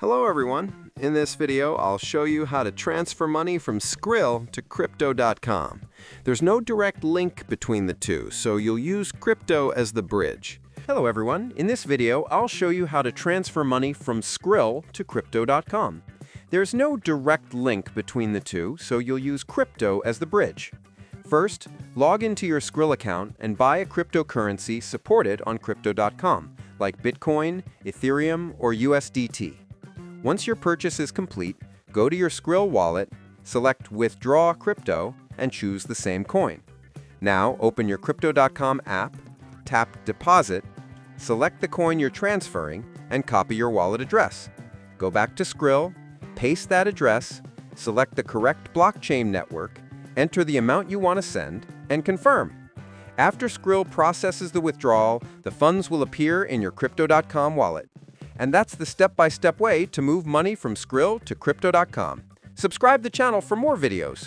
Hello everyone. In this video, I'll show you how to transfer money from Skrill to Crypto.com. There's no direct link between the two, so you'll use crypto as the bridge. Hello everyone. In this video, I'll show you how to transfer money from Skrill to Crypto.com. There's no direct link between the two, so you'll use crypto as the bridge. First, log into your Skrill account and buy a cryptocurrency supported on Crypto.com, like Bitcoin, Ethereum, or USDT. Once your purchase is complete, go to your Skrill wallet, select Withdraw Crypto, and choose the same coin. Now, open your Crypto.com app, tap Deposit, select the coin you're transferring, and copy your wallet address. Go back to Skrill, paste that address, select the correct blockchain network, enter the amount you want to send, and confirm. After Skrill processes the withdrawal, the funds will appear in your Crypto.com wallet. And that's the step-by-step way to move money from Skrill to Crypto.com. Subscribe to the channel for more videos.